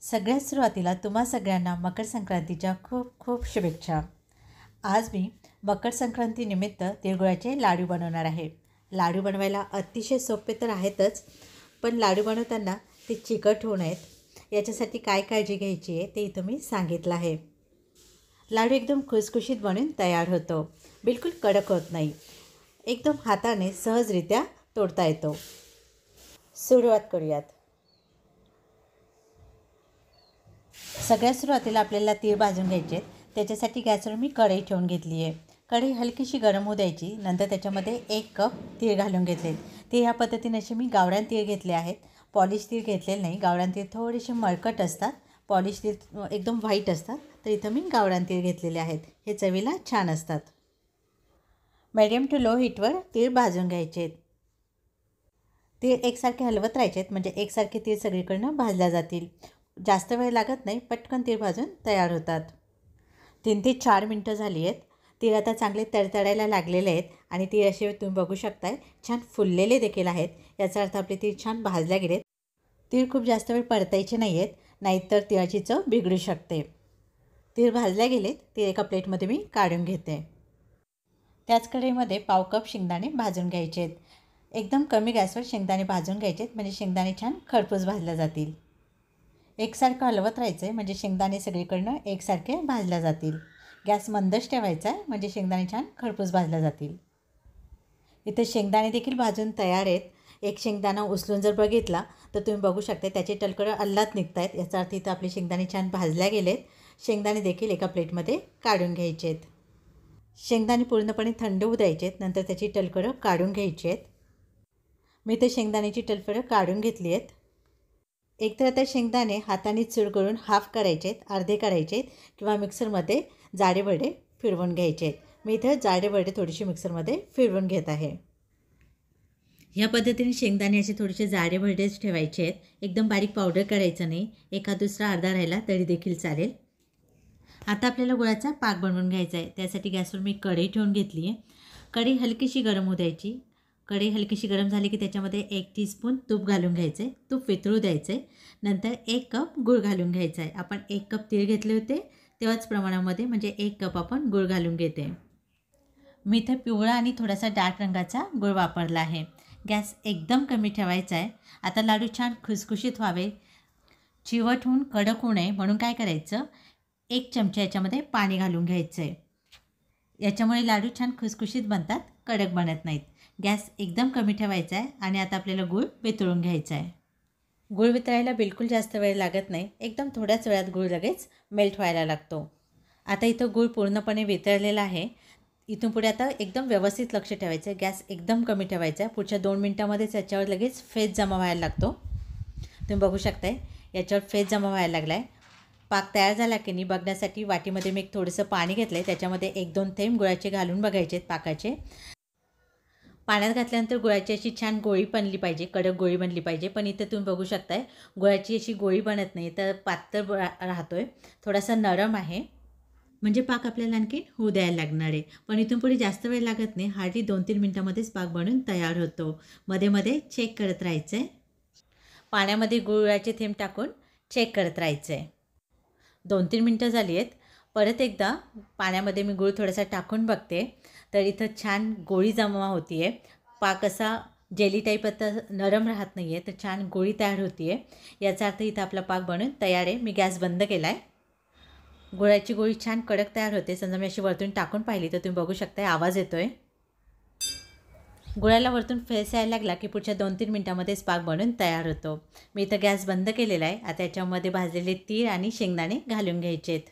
सगळ्यात सुरुवातीला तुम्हा सगळ्यांना मकर संक्रांतीच्या खूप खूप शुभेच्छा. आज मी मकर संक्रांतीनिमित्त तिळगुळाचे लाडू बनवणार आहे. लाडू बनवायला अतिशय सोपे तर आहेतच, पण लाडू बनवताना ते चिकट होऊ नयेत याच्यासाठी काय काळजी घ्यायची आहे ते इथं मी सांगितलं आहे. लाडू एकदम खुसखुशीत बनून तयार होतो, बिलकुल कडक होत नाही, एकदम हाताने सहजरित्या तोडता येतो. सुरुवात करूयात. सगळ्यात सुरुवातीला आपल्याला तीळ भाजून घ्यायचे आहेत. त्याच्यासाठी गॅसवर मी कढई ठेवून घेतली आहे. कढई हलकीशी गरम होऊ द्यायची. नंतर त्याच्यामध्ये 1 कप तीळ घालून घेतलेत. ते ह्या पद्धतीने असे मी गावरान तीळ घेतले आहेत. पॉलिश तीळ घेतलेले नाही. गावरान तीळ थोडेसे मळकट असतात, पॉलिश तीळ एकदम व्हाईट असतात. तर इथं मी गावरान तीळ घेतलेले आहेत. हे चवीला छान असतात. मीडियम टू लो हीटवर तीळ भाजून घ्यायचे आहेत. तीळ एकसारखे हलवत राहायचे आहेत, म्हणजे एकसारखे तीळ सगळीकडनं भाजल्या जातील. जास्त वेळ लागत नाही, पटकन तीळ भाजून तयार होतात. 3 ते 4 मिनटं झाली आहेत. तीळ आता चांगले तडतडायला लागलेले आहेत आणि तीळ असे तुम्ही बघू शकताय छान फुललेले देखील आहेत. याचा अर्थ आपले तीळ छान भाजल्या गेलेत. तीळ खूप जास्त वेळ परतायचे नाही आहेत, नाहीतर तिळाची चव बिघडू शकते. तीळ भाजल्या गेलेत. तीळ एका प्लेटमध्ये मी काढून घेते. त्याच कढईमध्ये पाव कप शेंगदाणे भाजून घ्यायचे आहेत. एकदम कमी गॅसवर शेंगदाणे भाजून घ्यायचे आहेत, म्हणजे शेंगदाणे छान खरपूस भाजल्या जातील. एकसारखं हलवत राहायचं आहे, म्हणजे शेंगदाणे सगळीकडनं एकसारखे भाजल्या जातील. गॅस मंदच ठेवायचा आहे, म्हणजे शेंगदाणे छान खरपूस भाजल्या जातील. इथे शेंगदाणे देखील भाजून तयार आहेत. एक शेंगदाणा उचलून जर बघितला तर तुम्ही बघू शकता त्याचे टलकडं अल्लात निघत आहेत. याचा अर्थ इथं आपले शेंगदाणे छान भाजल्या गेलेत. शेंगदाणे देखील एका प्लेटमध्ये काढून घ्यायचे आहेत. शेंगदाणे पूर्णपणे थंड होऊ द्यायचे आहेत, नंतर त्याची टलकडं काढून घ्यायची आहेत. मी ते शेंगदाण्याची टलकडं काढून घेतली आहेत. एकतर आता शेंगदाणे हाताने चुरगळून हाफ करायचे आहेत, अर्धे करायचे आहेत, किंवा मिक्सरमध्ये जाडेबडे फिरवून घ्यायचे आहेत. मी इथं जाडेबडे थोडीशी मिक्सरमध्ये फिरवून घेत आहे. ह्या पद्धतीने शेंगदाणे असे थोडेसे जाडेबडेच ठेवायचे आहेत. एकदम बारीक पावडर करायचं नाही. एका दुसरा अर्धा राहिला तरी देखील चालेल. आता आपल्याला गुळाचा पाक बनवून घ्यायचा आहे. त्यासाठी गॅसवर मी कढई ठेवून घेतली आहे. कढई हलकीशी गरम होऊ द्यायची. कढई हलकीशी गरम झाली की त्याच्यामध्ये 1 टीस्पून तूप घालून घ्यायचं आहे. तूप वितळू द्यायचं आहे. नंतर 1 कप गूळ घालून घ्यायचा आहे. आपण 1 कप तीळ घेतले होते तेव्हाच प्रमाणामध्ये, म्हणजे 1 कप आपण गूळ घालून घेते. मी इथे पिवळा आणि थोडासा डार्क रंगाचा गूळ वापरला आहे. गॅस एकदम कमी ठेवायचा आहे. आता लाडू छान खुसखुशीत व्हावे, चिवट होऊन कडक होऊ नये म्हणून काय करायचं, 1 चमचा याच्यामध्ये पाणी घालून घ्यायचं आहे. याच्यामुळे लाडू छान खुसखुशीत बनतात, कडक बनत नाहीत. गॅस एकदम कमी ठेवायचा आहे आणि आता आपल्याला गूळ वितळून घ्यायचा आहे. गूळ वितळायला बिलकुल जास्त वेळ लागत नाही. एकदम थोड्याच वेळात गूळ लगेच मेल्ट व्हायला लागतो. आता इथं गूळ पूर्णपणे वितळलेला आहे. इथून पुढे आता एकदम व्यवस्थित लक्ष ठेवायचं आहे. गॅस एकदम कमी ठेवायचा आहे. पुढच्या 2 मिनटामध्येच याच्यावर लगेच फेस जमा व्हायला लागतो. तुम्ही बघू शकताय याच्यावर फेस जमा व्हायला लागला आहे. पाक तयार झाला की नाही बघण्यासाठी वाटीमध्ये मी एक थोडंसं पाणी घेतलं आहे. त्याच्यामध्ये 1-2 थेंब गुळाचे घालून बघायचे आहेत पाकाचे. पाण्यात घातल्यानंतर गुळाची अशी छान गोळी बनली पाहिजे, कडक गोळी बनली पाहिजे. पण इथं तुम्ही बघू शकताय गुळाची अशी गोळी बनत नाही, तर पातळ राहतो आहे, थोडासा नरम आहे. म्हणजे पाक आपल्याला आणखी होऊ द्यायला लागणार आहे. पण इथून पुढे जास्त वेळ लागत नाही. हार्डली 2-3 मिनटामध्येच पाक बनून तयार होतो. मध्ये मध्ये चेक करत राहायचं आहे. पाण्यामध्ये गुळाचे थेंब टाकून चेक करत राहायचं आहे. 2-3 मिनटं झाली आहेत. परत एकदा पाण्यामध्ये मी गूळ थोडासा टाकून बघते, तर इथं छान गोळी जमा होती आहे. पाक असा जेली टाईप आता नरम राहत नाही आहे, तर छान गोळी तयार होती आहे. याचा अर्थ इथं आपला पाक बनून तयार आहे. मी गॅस बंद केला आहे. गुळाची गोळी छान कडक तयार होते. समजा मी अशी वरतून टाकून पाहिली तर तुम्ही बघू शकता आवाज येतो आहे. गुळाला वरतून फेस यायला लागला की पुढच्या 2-3 मिनटामध्येच पाक बनून तयार होतो. मी इथं गॅस बंद केलेला आहे. आता याच्यामध्ये भाजलेले तीळ आणि शेंगदाणे घालून घ्यायचे आहेत.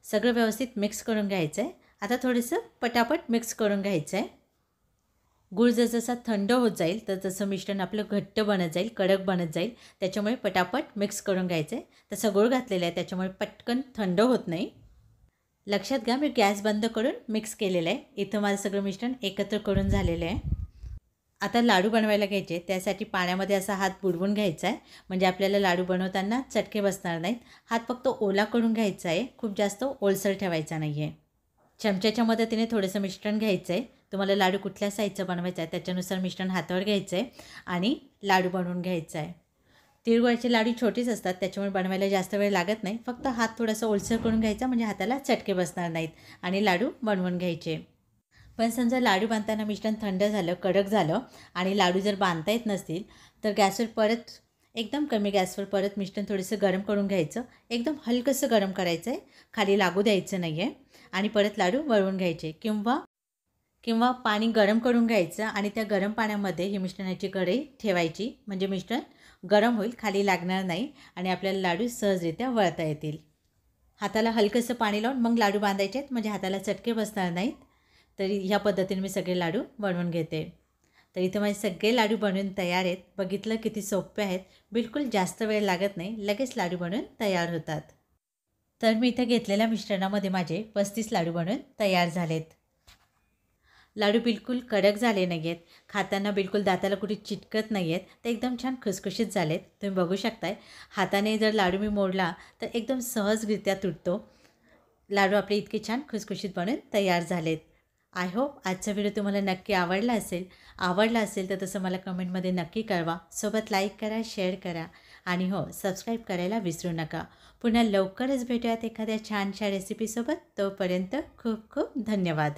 सगळं व्यवस्थित मिक्स करून घ्यायचं आहे. आता थोडंसं पटापट मिक्स करून घ्यायचं आहे. गूळ जसं थंड होत जाईल तर तसं मिश्रण आपलं घट्ट बनत जाईल, कडक बनत जाईल. त्याच्यामुळे पटापट मिक्स करून घ्यायचं आहे. तसं गूळ घातलेला आहे त्याच्यामुळे पटकन थंड होत नाही. लक्षात घ्या मी गॅस बंद करून मिक्स केलेलं आहे. इथं माझं सगळं मिश्रण एकत्र करून झालेलं आहे. आता लाडू बनवायला घ्यायचे. त्यासाठी पाण्यामध्ये असा हात बुडवून घ्यायचा आहे, म्हणजे आपल्याला लाडू बनवताना चटके बसणार नाहीत. हात फक्त ओला करून घ्यायचा आहे, खूप जास्त ओलसर ठेवायचा नाही आहे. चमच्याच्या मदतीने थोडंसं मिश्रण घ्यायचं आहे. तुम्हाला लाडू कुठल्या साईजचं बनवायचं आहे त्याच्यानुसार मिश्रण हातावर घ्यायचं आहे आणि लाडू बनवून घ्यायचा आहे. तिळगुळाचे लाडू छोटेच असतात, त्याच्यामुळे बनवायला जास्त वेळ लागत नाही. फक्त हात थोडासा ओलसर करून घ्यायचा, म्हणजे हाताला चटके बसणार नाहीत आणि लाडू बनवून घ्यायचे. पण समजा लाडू बांधताना मिश्रण थंड झालं, कडक झालं आणि लाडू जर बांधता येत नसतील, तर गॅसवर परत एकदम कमी गॅसवर परत मिश्रण थोडंसं गरम करून घ्यायचं. एकदम हलकंसं गरम करायचं आहे, खाली लागू द्यायचं नाही आहे. आणि परत लाडू वळवून घ्यायचे किंवा किंवा पाणी गरम करून घ्यायचं आणि त्या गरम पाण्यामध्ये ही मिश्रणाची कढई ठेवायची, म्हणजे मिश्रण गरम होईल, खाली लागणार नाही आणि आपल्याला लाडू सहजरित्या वळता येतील. हाताला हलकंसं पाणी लावून मग लाडू बांधायचे आहेत, म्हणजे हाताला चटके बसणार नाहीत. तरी ह्या पद्धतीने मी सगळे लाडू बनवून घेते. तर इथे माझे सगळे लाडू बनवून तयार आहेत. बघितलं किती सोपे आहेत, बिलकुल जास्त वेळ लागत नाही, लगेच लाडू बनवून तयार होतात. तर मी इथे घेतलेल्या मिश्रणामध्ये माझे 35 लाडू बनवून तयार झालेत. लाडू बिलकुल कडक झाले नाही आहेत, खाताना बिलकुल दाताला कुठे चिटकत नाही आहेत, ते एकदम छान खुसखुशीत झालेत. तुम्ही बघू शकताय, हाताने जर लाडू मी मोडला तर एकदम सहजरित्या तुटतो. लाडू आपले इतके छान खुसखुशीत बनून तयार झालेत. आय होप आजचा व्हिडिओ तुम्हाला नक्की आवडला असेल तर तसं मला कमेंटमध्ये नक्की कळवा. सोबत लाईक करा, शेअर करा आणि हो, सबस्क्राईब करायला विसरू नका. पुन्हा लवकरच भेटूयात एखाद्या छानशा रेसिपीसोबत. तोपर्यंत खूप खूप धन्यवाद.